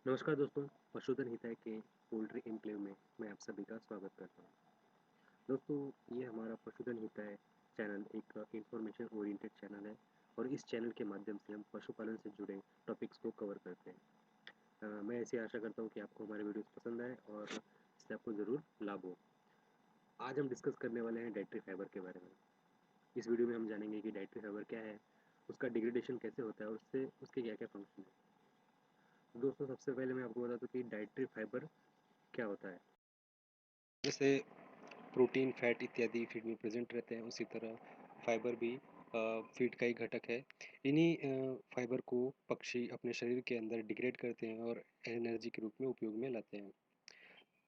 नमस्कार दोस्तों, पशुधन हिताय के पोल्ट्री एन्क्लेव में मैं आप सभी का स्वागत करता हूँ। दोस्तों, ये हमारा पशुधन हिताय चैनल एक इंफॉर्मेशन ओरिएंटेड चैनल है और इस चैनल के माध्यम से हम पशुपालन से जुड़े टॉपिक्स को कवर करते हैं। मैं ऐसी आशा करता हूँ कि आपको हमारे वीडियोस पसंद आए और इससे आपको ज़रूर लाभ हो। आज हम डिस्कस करने वाले हैं डाइटरी फाइबर के बारे में। इस वीडियो में हम जानेंगे कि डाइटरी फाइबर क्या है, उसका डिग्रेडेशन कैसे होता है और उससे उसके क्या-क्या फंक्शन हैं। दोस्तों, सबसे पहले मैं आपको बता दूँ कि डाइटरी फाइबर क्या होता है। जैसे प्रोटीन, फैट इत्यादि फीड में प्रेजेंट रहते हैं, उसी तरह फाइबर भी फीड का ही घटक है। इन्हीं फाइबर को पक्षी अपने शरीर के अंदर डिग्रेड करते हैं और एनर्जी के रूप में उपयोग में लाते हैं।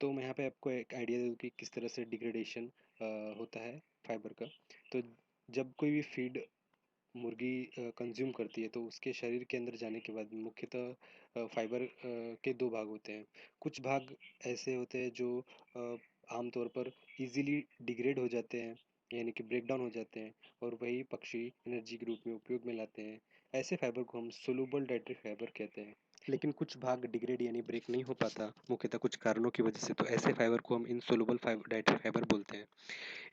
तो मैं यहाँ पे आपको एक आइडिया दे दूँ कि किस तरह से डिग्रेडेशन होता है फाइबर का। तो जब कोई भी फीड मुर्गी कंज्यूम करती है तो उसके शरीर के अंदर जाने के बाद मुख्यतः फाइबर के दो भाग होते हैं। कुछ भाग ऐसे होते हैं जो आमतौर पर इजीली डिग्रेड हो जाते हैं, यानी कि ब्रेक डाउन हो जाते हैं, और वही पक्षी एनर्जी के रूप में उपयोग में लाते हैं। ऐसे फाइबर को हम सोलूबल डाइटरी फाइबर कहते हैं। लेकिन कुछ भाग डिग्रेड यानी ब्रेक नहीं हो पाता, मुख्यतः कुछ कारणों की वजह से, तो ऐसे फाइबर को हम इनसोलुबल डाइटरी फाइबर बोलते हैं।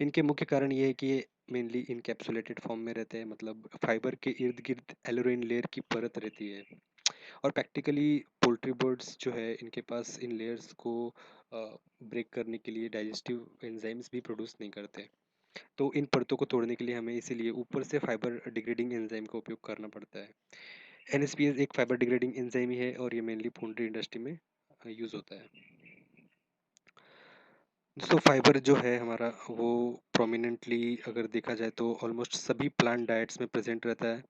इनके मुख्य कारण ये है कि ये मेनली इनकैप्सुलेटेड फॉर्म में रहते हैं, मतलब फाइबर के इर्द गिर्द एलोरेन लेयर की परत रहती है। और प्रैक्टिकली पोल्ट्री बर्ड्स जो है, इनके पास इन लेयर्स को ब्रेक करने के लिए डाइजेस्टिव एंजाइम्स भी प्रोड्यूस नहीं करते। तो इन परतों को तोड़ने के लिए हमें इसीलिए ऊपर से फाइबर डिग्रेडिंग एंजाइम का उपयोग करना पड़ता है। एनएसपीएस एक फाइबर डिग्रेडिंग एंजाइम ही है और ये मेनली पोल्ट्री इंडस्ट्री में यूज होता है। दोस्तों, फाइबर जो है हमारा, वो प्रोमिनेंटली अगर देखा जाए तो ऑलमोस्ट सभी प्लांट डाइट्स में प्रेजेंट रहता है।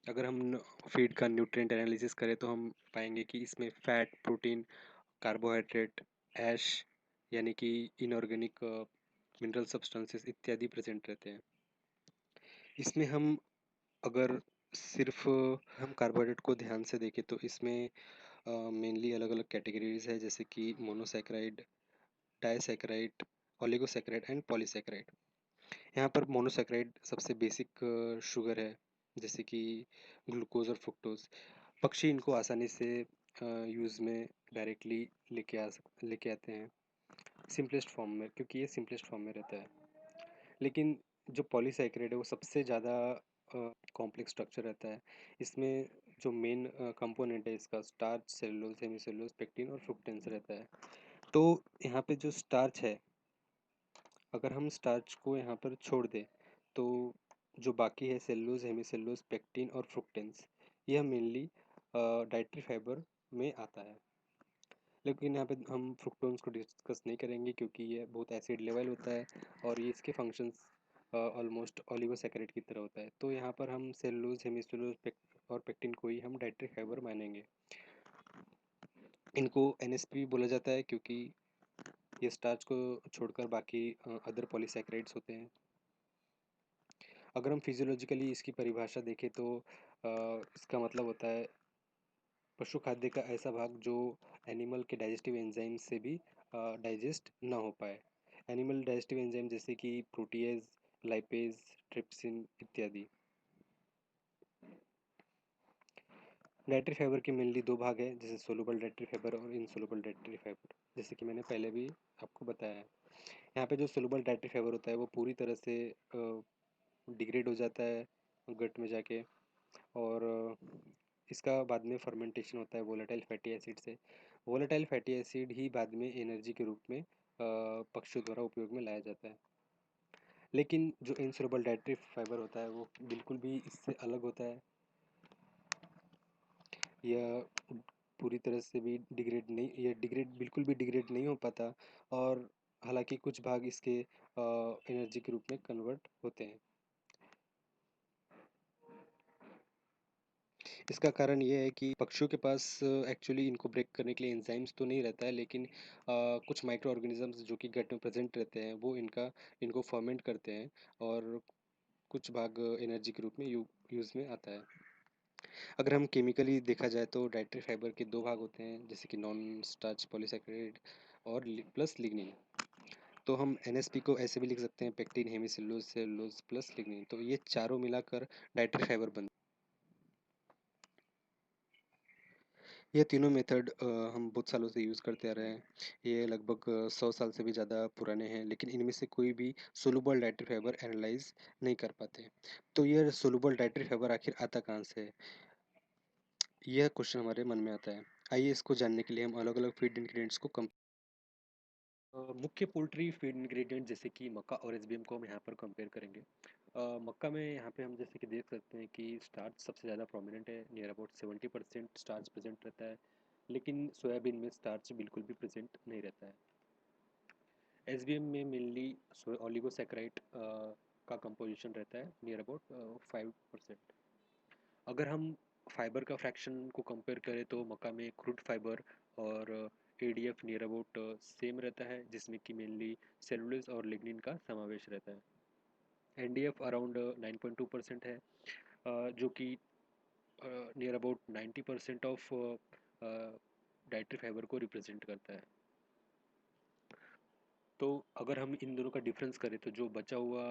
अगर हम फीड का न्यूट्रिएंट एनालिसिस करें तो हम पाएंगे कि इसमें फैट, प्रोटीन, कार्बोहाइड्रेट, ऐश यानी कि इनऑर्गेनिक मिनरल सब्सटेंसेस इत्यादि प्रेजेंट रहते हैं। इसमें हम अगर सिर्फ हम कार्बोहाइड्रेट को ध्यान से देखें तो इसमें मेनली अलग अलग कैटेगरीज है, जैसे कि monosaccharide, disaccharide, oligosaccharide and polysaccharide. यहाँ पर मोनोसैकेराइड सबसे बेसिक शुगर है, जैसे कि ग्लूकोज और फ्रुक्टोज। पक्षी इनको आसानी से यूज़ में डायरेक्टली लेके आते हैं सिंपलेस्ट फॉर्म में, क्योंकि ये सिंपलेस्ट फॉर्म में रहता है। लेकिन जो पॉलीसैकेराइड है वो सबसे ज़्यादा कॉम्प्लेक्स स्ट्रक्चर रहता है। इसमें जो मेन कंपोनेंट है इसका, स्टार्च, सेलुलोज, हेमिसेलुलोज, पेक्टिन और फ्रुक्टेंस रहता है। तो यहाँ पे जो स्टार्च है, अगर हम स्टार्च को यहाँ पर छोड़ दें तो जो बाकी है सेलुलोज, हेमिसेलुलोज, पेक्टिन और फ्रुक्टेंस, यह मेनली डाइटरी फाइबर में आता है। लेकिन यहाँ पे हम फ्रुक्टोन्स को डिस्कस नहीं करेंगे क्योंकि ये बहुत एसिड लेवल होता है और ये इसके फंक्शंस ऑलमोस्ट ओलिगोसैकेराइड की तरह होता है। तो यहाँ पर हम सेलुलोज, हेमिसेलुलोज और पेक्टिन को ही हम डाइटरी फाइबर मानेंगे। इनको एनएसपी बोला जाता है क्योंकि ये स्टार्च को छोड़कर बाकी अदर पॉलीसैकेराइड्स होते हैं। अगर हम फिजियोलॉजिकली इसकी परिभाषा देखें तो इसका मतलब होता है पशु खाद्य का ऐसा भाग जो एनिमल के डाइजेस्टिव एंजाइम से भी डाइजेस्ट ना हो पाए। एनिमल डाइजेस्टिव एंजाइम जैसे कि प्रोटीएज, लाइपेज, ट्रिप्सिन इत्यादि। डाइटरी फाइबर के मेनली दो भाग हैं, जैसे सोलुबल डाइटरी फाइबर और इनसोलुबल डाइटरी फाइबर, जैसे कि मैंने पहले भी आपको बताया है। यहाँ पे जो सोलुबल डाइटरी फाइबर होता है वो पूरी तरह से डिग्रेड हो जाता है गट में जाके, और इसका बाद में फर्मेंटेशन होता है वोलेटाइल फैटी एसिड से। वोलेटाइल फैटी एसिड ही बाद में एनर्जी के रूप में पक्षियों द्वारा उपयोग में लाया जाता है। लेकिन जो इनसोलुबल डाइटरी फाइबर होता है वो बिल्कुल भी इससे अलग होता है। यह पूरी तरह से भी डिग्रेड नहीं, यह डिग्रेड बिल्कुल भी डिग्रेड नहीं हो पाता, और हालांकि कुछ भाग इसके एनर्जी के रूप में कन्वर्ट होते हैं। इसका कारण ये है कि पक्षियों के पास एक्चुअली इनको ब्रेक करने के लिए एंजाइम्स तो नहीं रहता है, लेकिन कुछ माइक्रो ऑर्गेनिजम्स जो कि गट में प्रेजेंट रहते हैं वो इनको फर्मेंट करते हैं, और कुछ भाग एनर्जी के रूप में यूज़ में आता है। अगर हम केमिकली देखा जाए तो डाइटरी फाइबर के दो भाग होते हैं, जैसे कि नॉन स्टार्च पॉलीसैकेराइड और प्लस लिग्निन। तो हम एनएसपी को ऐसे भी लिख सकते हैं, pectin, hemicellulose, cellulose plus lignin. तो ये चारों मिलाकर डाइटरी फाइबर बनते हैं। ये तीनों मेथड हम बहुत सालों से यूज़ करते आ रहे हैं। ये लगभग 100 साल से भी ज़्यादा पुराने हैं, लेकिन इनमें से कोई भी सोलुबल डाइटरी फाइबर एनालाइज़ नहीं कर पाते। तो ये सोलुबल डाइटरी फाइबर आखिर आता कहाँ से है? यह क्वेश्चन हमारे मन में आता है। आइए इसको जानने के लिए हम अलग-अलग फीड इंग्रीडिएंट्स को मुख्य पोल्ट्री फीड इंग्रेडिएंट जैसे कि मक्का और एसबीएम को हम यहाँ पर कंपेयर करेंगे। मक्का में यहाँ पे हम जैसे कि देख सकते हैं कि स्टार्च सबसे ज़्यादा प्रोमिनेंट है, नियर अबाउट 70% स्टार्च प्रेजेंट रहता है, लेकिन सोयाबीन में स्टार्च बिल्कुल भी प्रेजेंट नहीं रहता है। एसबीएम में मेनली ओलिगोसैकेराइड का कंपोजिशन रहता है, नियर अबाउट 5%। अगर हम फाइबर का फ्रैक्शन को कंपेयर करें तो मक्का में क्रूड फाइबर और एडीएफ नियर अबाउट सेम रहता है, जिसमें कि मेनली सेलुलोज और लिग्निन का समावेश रहता है। एनडीएफ अराउंड 9.2% है, जो कि near about 90% of dietary fibre को रिप्रेजेंट करता है। तो अगर हम इन दोनों का डिफरेंस करें तो जो बचा हुआ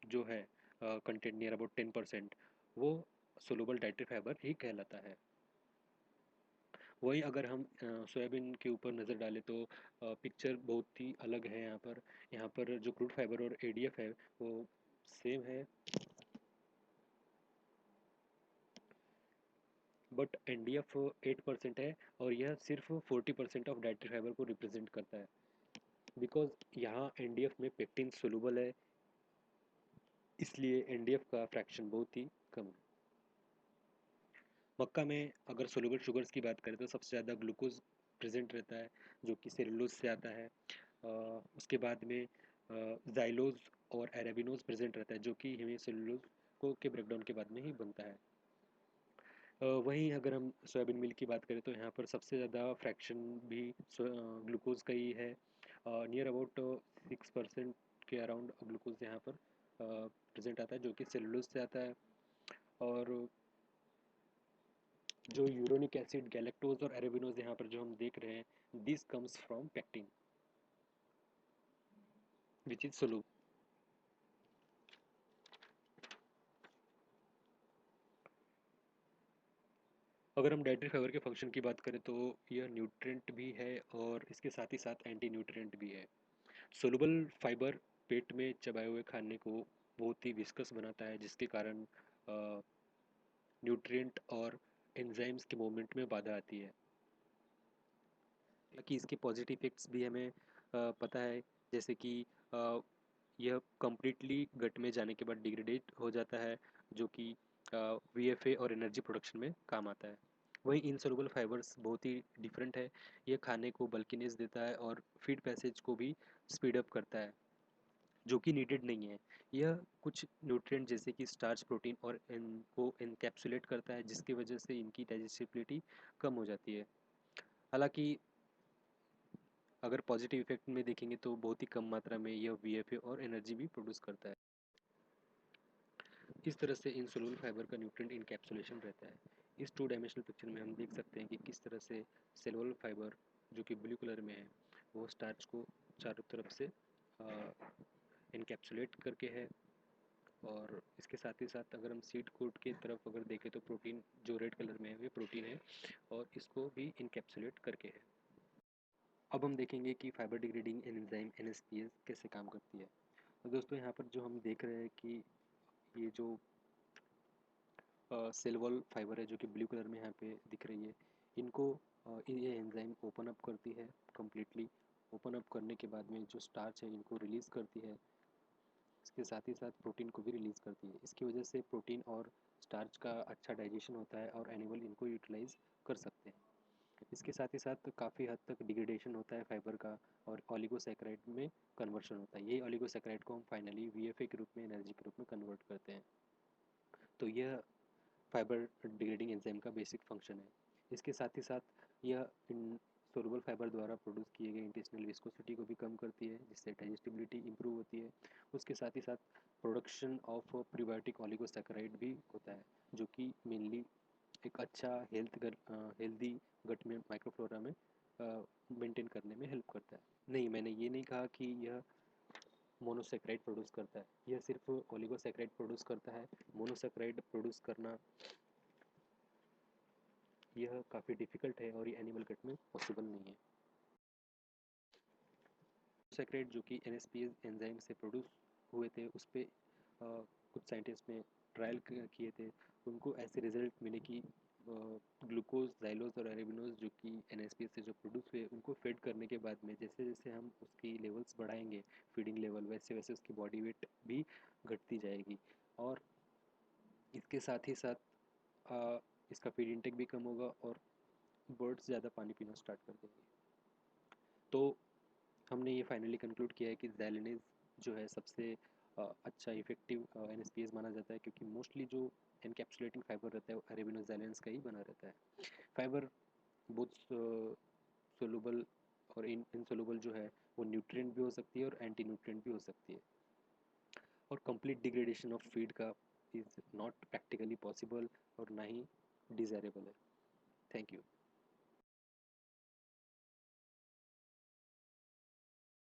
जो है कंटेंट नियर अबाउट 10%, वो सोलुबल डाइटरी फाइबर ही कहलाता है। वही अगर हम सोयाबीन के ऊपर नज़र डालें तो पिक्चर बहुत ही अलग है। यहाँ पर जो क्रूड फाइबर और एडीएफ है वो सेम है, बट एनडीएफ 8% है और यह सिर्फ 40% ऑफ डाइटरी फाइबर को रिप्रेजेंट करता है। बिकॉज यहाँ एनडीएफ में पेक्टिन सोलुबल है, इसलिए एनडीएफ का फ्रैक्शन बहुत ही कम है। मक्का में अगर सोलुबल शुगर्स की बात करें तो सबसे ज़्यादा ग्लूकोज प्रेजेंट रहता है, जो कि सेलुलोज से आता है। उसके बाद में जाइलोज और एराबिनोज प्रेजेंट रहता है, जो कि हेमीसेलुलोज को के ब्रेकडाउन के बाद में ही बनता है। वहीं अगर हम सोयाबीन मिल्क की बात करें तो यहाँ पर सबसे ज़्यादा फ्रैक्शन भी ग्लूकोज का ही है, नियर अबाउट 6% के अराउंड ग्लूकोज यहाँ पर प्रेजेंट आता है, जो कि सेलुलोज से आता है। और जो यूरोनिक एसिड, गैलेक्टोज और एराबिनोज यहाँ पर जो हम देख रहे हैं, this comes from pectin which is soluble. अगर हम डाइटरी फाइबर के फंक्शन की बात करें तो यह न्यूट्रिएंट भी है और इसके साथ ही साथ एंटी न्यूट्रिएंट भी है। सोलुबल फाइबर पेट में चबाए हुए खाने को बहुत ही विस्कस बनाता है, जिसके कारण न्यूट्रिएंट और एंजाइम्स के मूवमेंट में बाधा आती है। हालांकि इसके पॉजिटिव इफेक्ट्स भी हमें पता है, जैसे कि अ, यह कम्प्लीटली गट में जाने के बाद डिग्रेडेट हो जाता है, जो कि वीएफए और एनर्जी प्रोडक्शन में काम आता है। वहीं इनसोलुबल फाइबर्स बहुत ही डिफरेंट है। यह खाने को बल्कीनेस देता है और फीड पैसेज को भी स्पीड अप करता है, जो कि नीडेड नहीं है। यह कुछ न्यूट्रिएंट जैसे कि स्टार्च, प्रोटीन और इनको इनकैप्सुलेट करता है, जिसकी वजह से इनकी डाइजेस्टिबिलिटी कम हो जाती है। हालांकि अगर पॉजिटिव इफेक्ट में देखेंगे तो बहुत ही कम मात्रा में यह वीएफए और एनर्जी भी प्रोड्यूस करता है। इस तरह से इंसोलुबल फाइबर का न्यूट्रिएंट इनकैप्सुलेशन रहता है। इस टू डायमेंशनल पिक्चर में हम देख सकते हैं कि किस तरह से सेलुलर फाइबर, जो कि ब्लू कलर में है, वो स्टार्च को चारों तरफ से इनकैप्सुलेट करके है। और इसके साथ ही साथ अगर हम सीड कोट की तरफ अगर देखें तो प्रोटीन जो रेड कलर में है वो प्रोटीन है और इसको भी इनकैप्सुलेट करके है। अब हम देखेंगे कि फाइबर डिग्रेडिंग एंजाइम एनएसपीएस कैसे काम करती है। तो दोस्तों यहाँ पर जो हम देख रहे हैं कि ये जो सेल वॉल फाइबर है, जो कि ब्लू कलर में यहाँ पे दिख रही है, इनको ये एंजाइम ओपन अप करती है कम्प्लीटली। ओपन अप करने के बाद में जो स्टार्च है इनको रिलीज़ करती है, इसके साथ ही साथ प्रोटीन को भी रिलीज़ करती है। इसकी वजह से प्रोटीन और स्टार्च का अच्छा डाइजेशन होता है और एनिमल इनको यूटिलाइज कर सकते हैं। इसके साथ ही साथ काफ़ी हद तक डिग्रेडेशन होता है फाइबर का और ओलिगोसैकेराइड में कन्वर्शन होता है। यही ओलिगोसैकेराइड को हम फाइनली वीएफए के रूप में, एनर्जी के रूप में कन्वर्ट करते हैं। तो यह फाइबर डिग्रेडिंग एंजाइम का बेसिक फंक्शन है। इसके साथ ही साथ यह इन सोलुबल फाइबर द्वारा प्रोड्यूस किए गए इंटेस्टिनल विस्कोसिटी को भी कम करती है, जिससे डाइजेस्टिबिलिटी इंप्रूव होती है। उसके साथ ही साथ प्रोडक्शन ऑफ प्रीबायोटिक ओलिगोसैकेराइड भी होता है, जो कि मेनली एक अच्छा हेल्दी गट में माइक्रोफ्लोरा में मेंटेन करने में हेल्प करता है। नहीं, मैंने ये नहीं कहा कि यह मोनोसेक्राइड प्रोड्यूस करता है, यह सिर्फ ओलिगोसेक्राइड प्रोड्यूस करता है। मोनोसेक्राइड प्रोड्यूस करना यह काफ़ी डिफ़िकल्ट है और ये एनिमल कट में पॉसिबल नहीं है। सेक्रेट जो कि एनएसपीएस एंजाइम से प्रोड्यूस हुए थे उस पे कुछ साइंटिस्ट ने ट्रायल किए थे। उनको ऐसे रिजल्ट मिले कि ग्लूकोज जाइलोज और अरेबिनोज जो कि एनएसपीएस से जो प्रोड्यूस हुए उनको फेड करने के बाद में जैसे जैसे हम उसकी लेवल्स बढ़ाएंगे फीडिंग लेवल वैसे वैसे उसकी बॉडी वेट भी घटती जाएगी। और इसके साथ ही साथ इसका फीड इंटेक भी कम होगा और बर्ड्स ज़्यादा पानी पीना स्टार्ट कर देंगे। तो हमने ये फाइनली कंक्लूड किया है कि ज़ैलिनेज जो है सबसे अच्छा इफेक्टिव एनएसपीएस माना जाता है, क्योंकि मोस्टली जो एनकैप्सुलेटिंग फाइबर रहता है वो अरेबिनोज़ैलिन्स का ही बना रहता है। फाइबर बहुत सोलूबल और इनसोलूबल जो है वो न्यूट्रिएंट भी हो सकती है और एंटी न्यूट्रिएंट भी हो सकती है। और कंप्लीट डिग्रेडेशन ऑफ फीड का इज़ नॉट प्रैक्टिकली पॉसिबल और ना ही डिज़ायरेबल है। Thank you.